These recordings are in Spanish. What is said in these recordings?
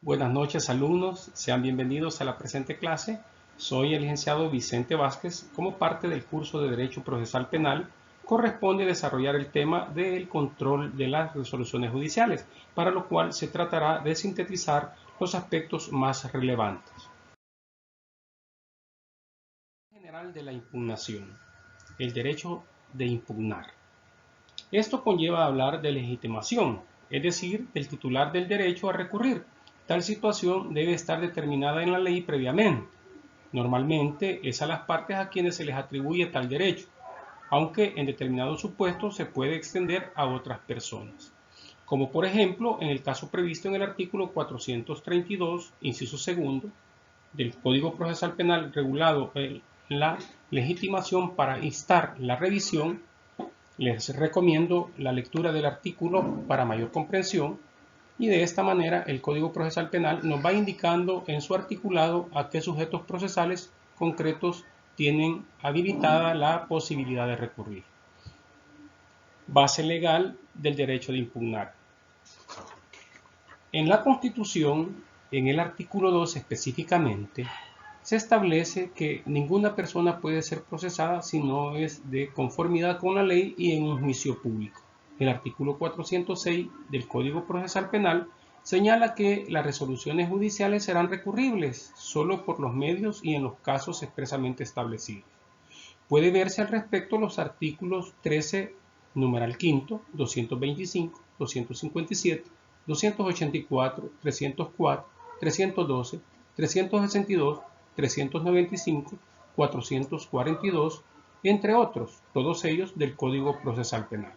Buenas noches, alumnos, sean bienvenidos a la presente clase. Soy el licenciado Vicente Vázquez. Como parte del curso de Derecho Procesal Penal, corresponde desarrollar el tema del control de las resoluciones judiciales, para lo cual se tratará de sintetizar los aspectos más relevantes. General de la impugnación. El derecho de impugnar. Esto conlleva a hablar de legitimación, es decir, del titular del derecho a recurrir. Tal situación debe estar determinada en la ley previamente. Normalmente es a las partes a quienes se les atribuye tal derecho, aunque en determinados supuestos se puede extender a otras personas. Como por ejemplo en el caso previsto en el artículo 432, inciso segundo, del Código Procesal Penal regulado en la legitimación para instar la revisión. Les recomiendo la lectura del artículo para mayor comprensión, y de esta manera el Código Procesal Penal nos va indicando en su articulado a qué sujetos procesales concretos tienen habilitada la posibilidad de recurrir. Base legal del derecho de impugnar. En la Constitución, en el artículo 2 específicamente, se establece que ninguna persona puede ser procesada si no es de conformidad con la ley y en un juicio público. El artículo 406 del Código Procesal Penal señala que las resoluciones judiciales serán recurribles solo por los medios y en los casos expresamente establecidos. Puede verse al respecto los artículos 13, numeral quinto, 225, 257, 284, 304, 312, 362, 395, 442, entre otros, todos ellos del Código Procesal Penal.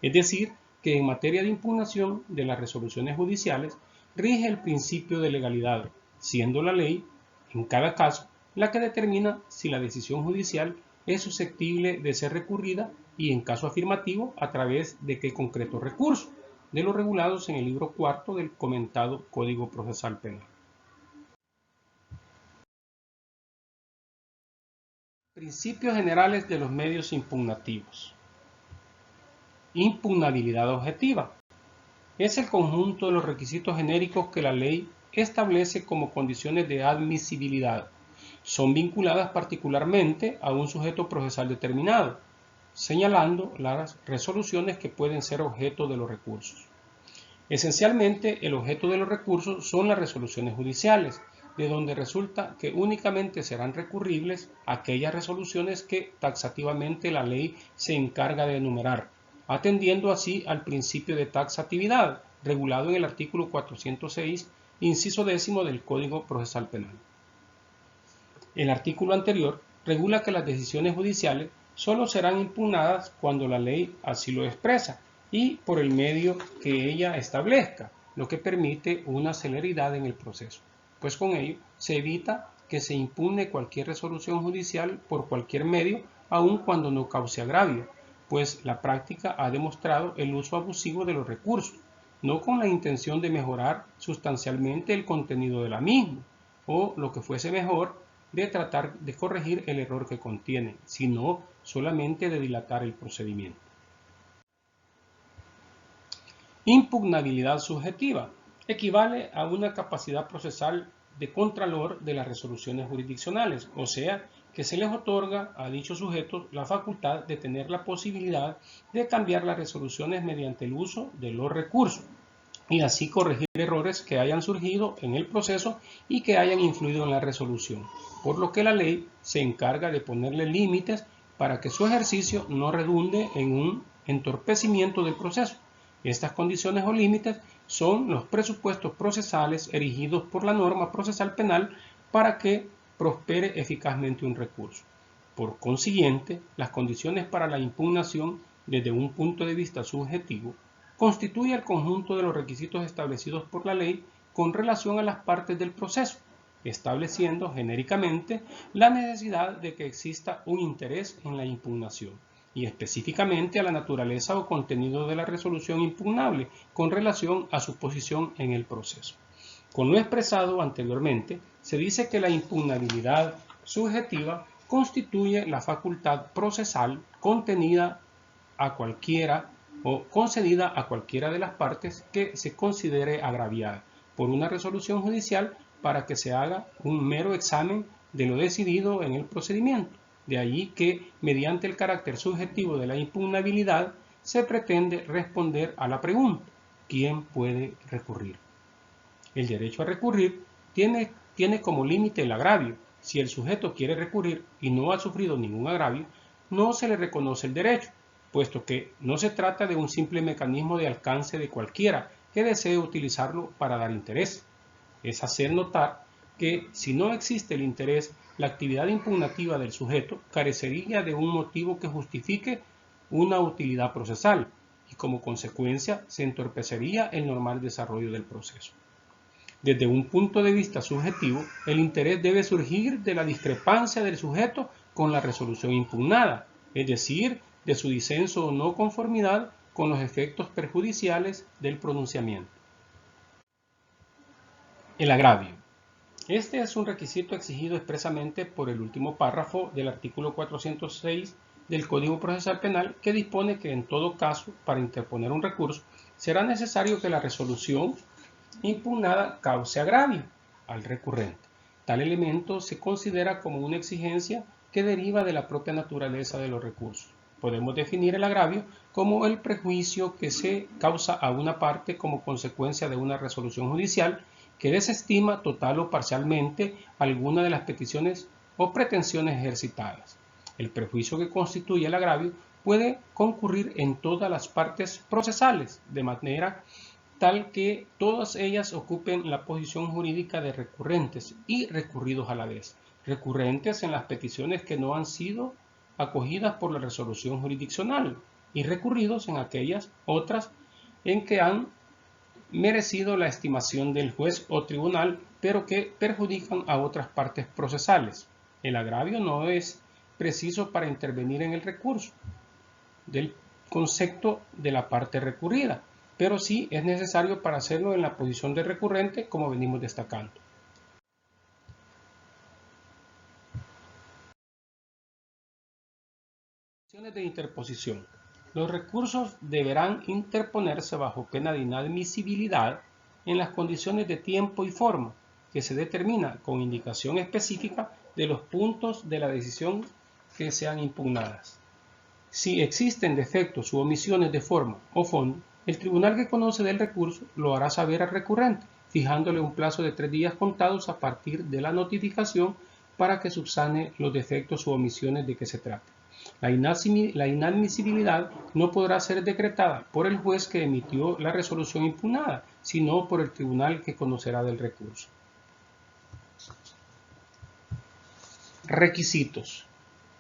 Es decir, que en materia de impugnación de las resoluciones judiciales rige el principio de legalidad, siendo la ley, en cada caso, la que determina si la decisión judicial es susceptible de ser recurrida y, en caso afirmativo, a través de qué concreto recurso, de los regulados en el libro cuarto del comentado Código Procesal Penal. Principios generales de los medios impugnativos. Impugnabilidad objetiva. Es el conjunto de los requisitos genéricos que la ley establece como condiciones de admisibilidad. Son vinculadas particularmente a un sujeto procesal determinado, señalando las resoluciones que pueden ser objeto de los recursos. Esencialmente, el objeto de los recursos son las resoluciones judiciales, de donde resulta que únicamente serán recurribles aquellas resoluciones que taxativamente la ley se encarga de enumerar, atendiendo así al principio de taxatividad, regulado en el artículo 406, inciso 10 del Código Procesal Penal. El artículo anterior regula que las decisiones judiciales solo serán impugnadas cuando la ley así lo expresa y por el medio que ella establezca, lo que permite una celeridad en el proceso, pues con ello se evita que se impugne cualquier resolución judicial por cualquier medio, aun cuando no cause agravio, pues la práctica ha demostrado el uso abusivo de los recursos, no con la intención de mejorar sustancialmente el contenido de la misma, o lo que fuese mejor, de tratar de corregir el error que contiene, sino solamente de dilatar el procedimiento. Impugnabilidad subjetiva. Equivale a una capacidad procesal de contralor de las resoluciones jurisdiccionales, o sea, que se les otorga a dichos sujetos la facultad de tener la posibilidad de cambiar las resoluciones mediante el uso de los recursos y así corregir errores que hayan surgido en el proceso y que hayan influido en la resolución, por lo que la ley se encarga de ponerle límites para que su ejercicio no redunde en un entorpecimiento del proceso. Estas condiciones o límites son los presupuestos procesales erigidos por la norma procesal penal para que prospere eficazmente un recurso. Por consiguiente, las condiciones para la impugnación desde un punto de vista subjetivo constituye el conjunto de los requisitos establecidos por la ley con relación a las partes del proceso, estableciendo genéricamente la necesidad de que exista un interés en la impugnación y específicamente a la naturaleza o contenido de la resolución impugnable con relación a su posición en el proceso. Con lo expresado anteriormente, se dice que la impugnabilidad subjetiva constituye la facultad procesal contenida a cualquiera o concedida a cualquiera de las partes que se considere agraviada por una resolución judicial para que se haga un mero examen de lo decidido en el procedimiento. De allí que, mediante el carácter subjetivo de la impugnabilidad, se pretende responder a la pregunta: ¿quién puede recurrir? El derecho a recurrir tiene como límite el agravio. Si el sujeto quiere recurrir y no ha sufrido ningún agravio, no se le reconoce el derecho, puesto que no se trata de un simple mecanismo de alcance de cualquiera que desee utilizarlo para dar interés. Es hacer notar que, si no existe el interés, la actividad impugnativa del sujeto carecería de un motivo que justifique una utilidad procesal y, como consecuencia, se entorpecería el normal desarrollo del proceso. Desde un punto de vista subjetivo, el interés debe surgir de la discrepancia del sujeto con la resolución impugnada, es decir, de su disenso o no conformidad con los efectos perjudiciales del pronunciamiento. El agravio. Este es un requisito exigido expresamente por el último párrafo del artículo 406 del Código Procesal Penal, que dispone que en todo caso, para interponer un recurso, será necesario que la resolución impugnada cause agravio al recurrente. Tal elemento se considera como una exigencia que deriva de la propia naturaleza de los recursos. Podemos definir el agravio como el perjuicio que se causa a una parte como consecuencia de una resolución judicial que desestima total o parcialmente alguna de las peticiones o pretensiones ejercitadas. El perjuicio que constituye el agravio puede concurrir en todas las partes procesales, de manera tal que todas ellas ocupen la posición jurídica de recurrentes y recurridos a la vez. Recurrentes en las peticiones que no han sido acogidas por la resolución jurisdiccional y recurridos en aquellas otras en que han merecido la estimación del juez o tribunal, pero que perjudican a otras partes procesales. El agravio no es preciso para intervenir en el recurso del concepto de la parte recurrida, pero sí es necesario para hacerlo en la posición de recurrente, como venimos destacando. Condiciones de interposición. Los recursos deberán interponerse bajo pena de inadmisibilidad en las condiciones de tiempo y forma que se determina con indicación específica de los puntos de la decisión que sean impugnadas. Si existen defectos u omisiones de forma o fondo, el tribunal que conoce del recurso lo hará saber al recurrente, fijándole un plazo de 3 días contados a partir de la notificación para que subsane los defectos u omisiones de que se trate. La inadmisibilidad no podrá ser decretada por el juez que emitió la resolución impugnada, sino por el tribunal que conocerá del recurso. Requisitos.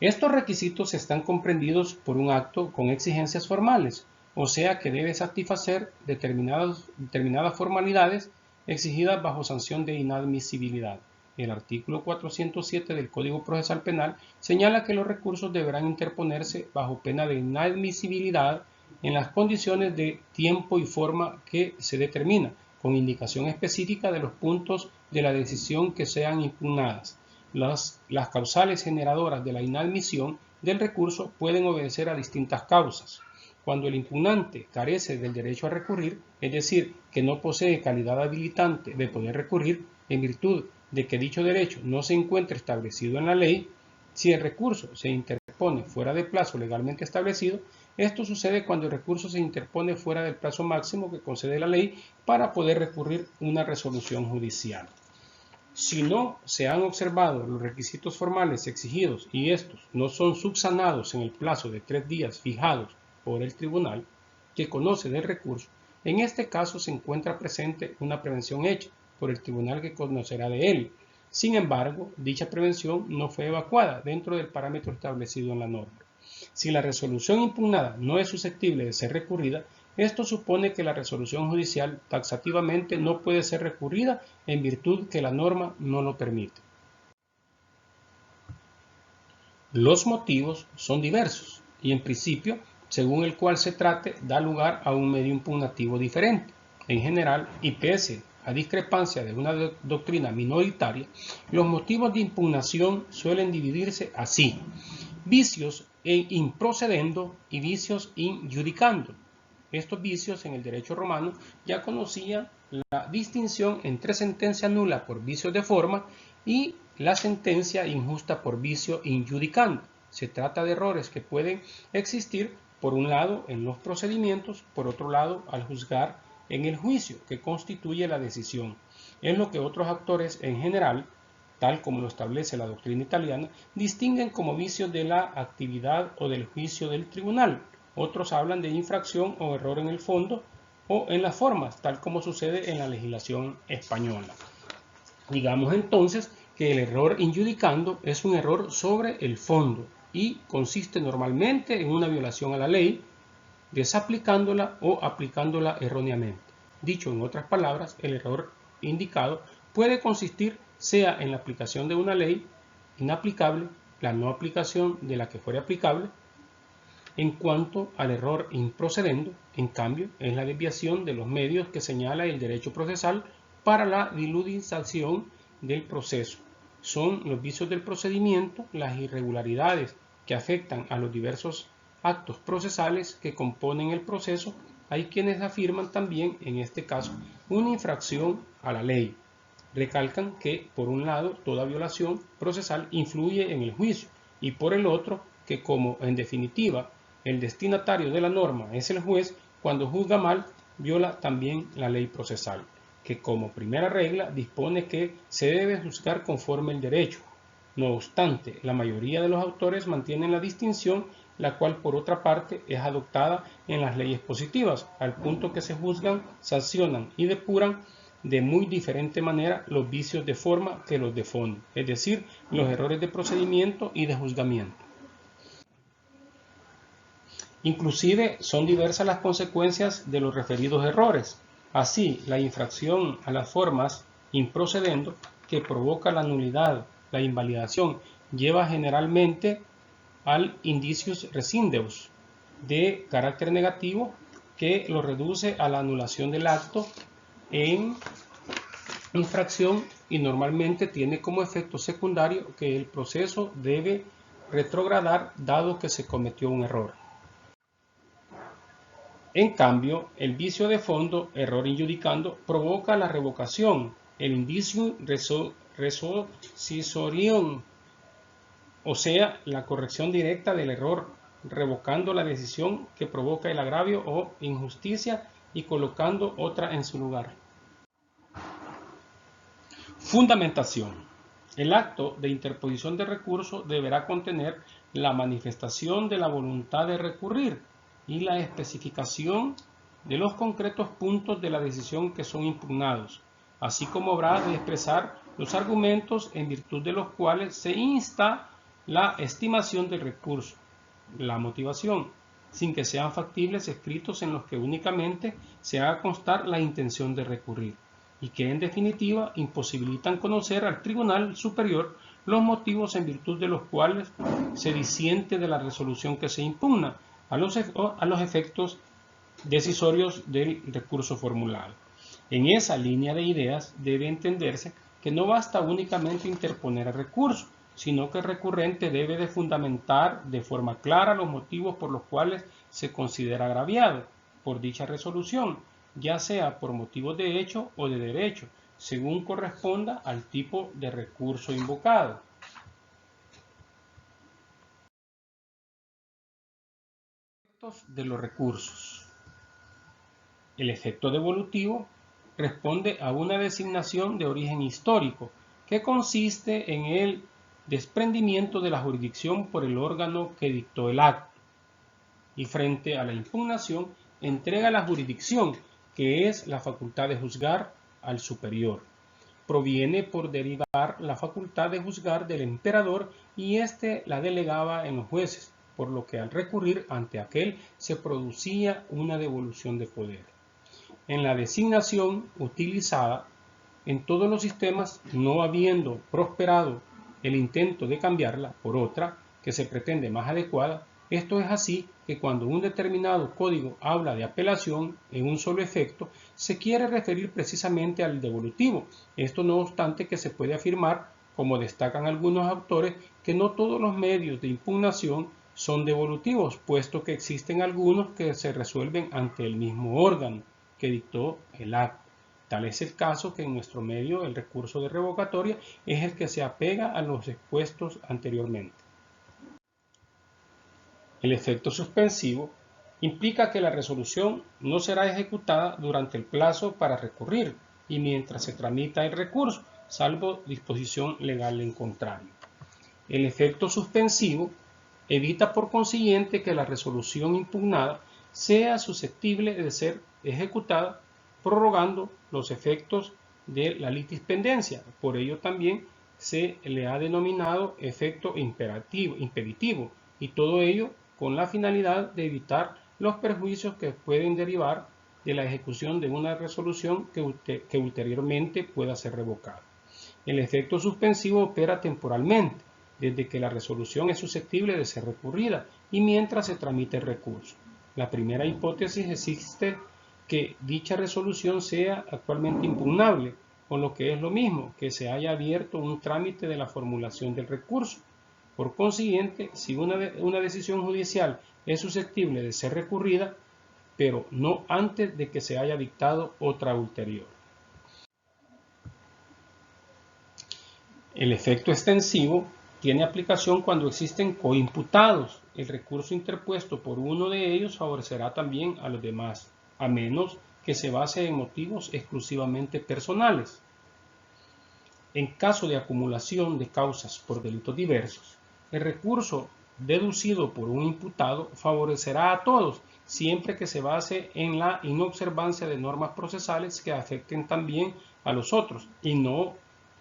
Estos requisitos están comprendidos por un acto con exigencias formales, o sea que debe satisfacer determinadas formalidades exigidas bajo sanción de inadmisibilidad. El artículo 407 del Código Procesal Penal señala que los recursos deberán interponerse bajo pena de inadmisibilidad en las condiciones de tiempo y forma que se determina, con indicación específica de los puntos de la decisión que sean impugnadas. Las causales generadoras de la inadmisión del recurso pueden obedecer a distintas causas. Cuando el impugnante carece del derecho a recurrir, es decir, que no posee calidad habilitante de poder recurrir, en virtud de que dicho derecho no se encuentra establecido en la ley, si el recurso se interpone fuera del plazo legalmente establecido, esto sucede cuando el recurso se interpone fuera del plazo máximo que concede la ley para poder recurrir una resolución judicial. Si no se han observado los requisitos formales exigidos y estos no son subsanados en el plazo de 3 días fijados por el tribunal que conoce del recurso, en este caso se encuentra presente una prevención hecha por el tribunal que conocerá de él. Sin embargo, dicha prevención no fue evacuada dentro del parámetro establecido en la norma. Si la resolución impugnada no es susceptible de ser recurrida, esto supone que la resolución judicial taxativamente no puede ser recurrida en virtud que la norma no lo permite. Los motivos son diversos y en principio, según el cual se trate, da lugar a un medio impugnativo diferente. En general, y pese a discrepancia de una doctrina minoritaria, los motivos de impugnación suelen dividirse así: vicios in procedendo y vicios in judicando. estos vicios en el derecho romano ya conocían la distinción entre sentencia nula por vicios de forma y la sentencia injusta por vicio injudicando. Se trata de errores que pueden existir, por un lado, en los procedimientos, por otro lado, al juzgar en el juicio que constituye la decisión. Es lo que otros autores en general, tal como lo establece la doctrina italiana, distinguen como vicios de la actividad o del juicio del tribunal. Otros hablan de infracción o error en el fondo o en las formas, tal como sucede en la legislación española. Digamos entonces que el error injudicando es un error sobre el fondo y consiste normalmente en una violación a la ley, desaplicándola o aplicándola erróneamente. Dicho en otras palabras, el error indicado puede consistir sea en la aplicación de una ley inaplicable, la no aplicación de la que fuere aplicable. En cuanto al error improcedendo, en cambio, es la desviación de los medios que señala el derecho procesal para la dilucidación del proceso. Son los vicios del procedimiento, las irregularidades que afectan a los diversos actos procesales que componen el proceso. Hay quienes afirman también, en este caso, una infracción a la ley. Recalcan que, por un lado, toda violación procesal influye en el juicio y por el otro, que como, en definitiva, el destinatario de la norma es el juez, cuando juzga mal, viola también la ley procesal, que como primera regla dispone que se debe juzgar conforme el derecho. No obstante, la mayoría de los autores mantienen la distinción, la cual por otra parte es adoptada en las leyes positivas, al punto que se juzgan, sancionan y depuran de muy diferente manera los vicios de forma que los de fondo, es decir, los errores de procedimiento y de juzgamiento. Inclusive son diversas las consecuencias de los referidos errores. Así, la infracción a las formas improcedendo, que provoca la nulidad, la invalidación, lleva generalmente al indicius rescindeus, de carácter negativo, que lo reduce a la anulación del acto en infracción y normalmente tiene como efecto secundario que el proceso debe retrogradar dado que se cometió un error. En cambio, el vicio de fondo, error injudicando, provoca la revocación, el indicium resorciorium, o sea, la corrección directa del error, revocando la decisión que provoca el agravio o injusticia y colocando otra en su lugar. Fundamentación. El acto de interposición de recurso deberá contener la manifestación de la voluntad de recurrir y la especificación de los concretos puntos de la decisión que son impugnados, así como habrá de expresar los argumentos en virtud de los cuales se insta la estimación del recurso, la motivación, sin que sean factibles escritos en los que únicamente se haga constar la intención de recurrir, y que en definitiva imposibilitan conocer al Tribunal Superior los motivos en virtud de los cuales se disiente de la resolución que se impugna a los efectos decisorios del recurso formulado. En esa línea de ideas debe entenderse que no basta únicamente interponer el recurso, sino que el recurrente debe de fundamentar de forma clara los motivos por los cuales se considera agraviado por dicha resolución, ya sea por motivos de hecho o de derecho, según corresponda al tipo de recurso invocado. Efectos de los recursos. El efecto devolutivo responde a una designación de origen histórico, que consiste en el desprendimiento de la jurisdicción por el órgano que dictó el acto, y frente a la impugnación entrega la jurisdicción, que es la facultad de juzgar, al superior. Proviene por derivar la facultad de juzgar del emperador y éste la delegaba en los jueces, por lo que al recurrir ante aquel se producía una devolución de poder. En la designación utilizada en todos los sistemas, no habiendo prosperado el intento de cambiarla por otra que se pretende más adecuada, esto es así que cuando un determinado código habla de apelación en un solo efecto, se quiere referir precisamente al devolutivo. Esto no obstante que se puede afirmar, como destacan algunos autores, que no todos los medios de impugnación son devolutivos, puesto que existen algunos que se resuelven ante el mismo órgano que dictó el acto. Tal es el caso que en nuestro medio el recurso de revocatoria es el que se apega a los expuestos anteriormente. El efecto suspensivo implica que la resolución no será ejecutada durante el plazo para recurrir y mientras se tramita el recurso, salvo disposición legal en contrario. El efecto suspensivo evita por consiguiente que la resolución impugnada sea susceptible de ser ejecutada, prorrogando los efectos de la litispendencia. Por ello también se le ha denominado efecto impeditivo, y todo ello con la finalidad de evitar los perjuicios que pueden derivar de la ejecución de una resolución que ulteriormente pueda ser revocada. El efecto suspensivo opera temporalmente, desde que la resolución es susceptible de ser recurrida y mientras se tramite el recurso. La primera hipótesis existe que dicha resolución sea actualmente impugnable, con lo que es lo mismo que se haya abierto un trámite de la formulación del recurso. Por consiguiente, si una decisión judicial es susceptible de ser recurrida, pero no antes de que se haya dictado otra ulterior. El efecto extensivo tiene aplicación cuando existen coimputados. El recurso interpuesto por uno de ellos favorecerá también a los demás, a menos que se base en motivos exclusivamente personales. En caso de acumulación de causas por delitos diversos, el recurso deducido por un imputado favorecerá a todos, siempre que se base en la inobservancia de normas procesales que afecten también a los otros y no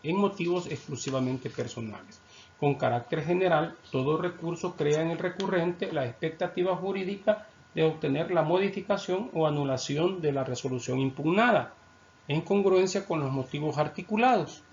en motivos exclusivamente personales. Con carácter general, todo recurso crea en el recurrente la expectativa jurídica de obtener la modificación o anulación de la resolución impugnada, en congruencia con los motivos articulados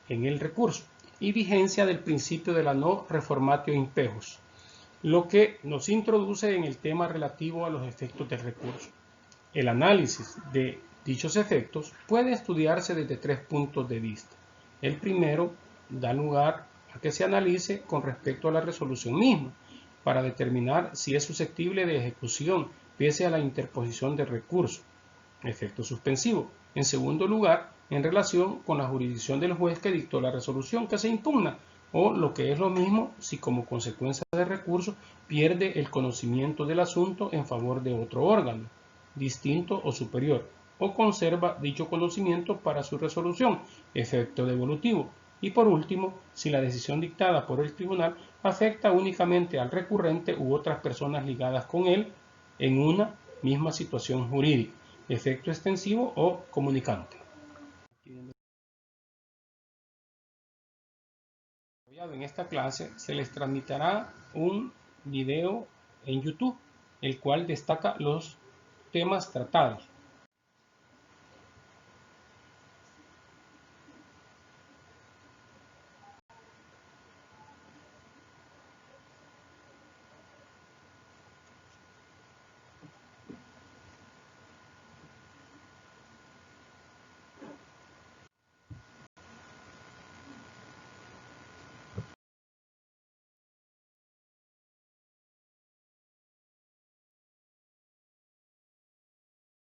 en el recurso y vigencia del principio de la no reformatio impejus, lo que nos introduce en el tema relativo a los efectos del recurso. El análisis de dichos efectos puede estudiarse desde tres puntos de vista. El primero da lugar a que se analice con respecto a la resolución misma, para determinar si es susceptible de ejecución pese a la interposición del recurso, efecto suspensivo. En segundo lugar, en relación con la jurisdicción del juez que dictó la resolución que se impugna, o lo que es lo mismo, si como consecuencia del recurso pierde el conocimiento del asunto en favor de otro órgano, distinto o superior, o conserva dicho conocimiento para su resolución, efecto devolutivo. Y por último, si la decisión dictada por el tribunal afecta únicamente al recurrente u otras personas ligadas con él en una misma situación jurídica, efecto extensivo o comunicante. En esta clase se les transmitirá un video en YouTube, el cual destaca los temas tratados.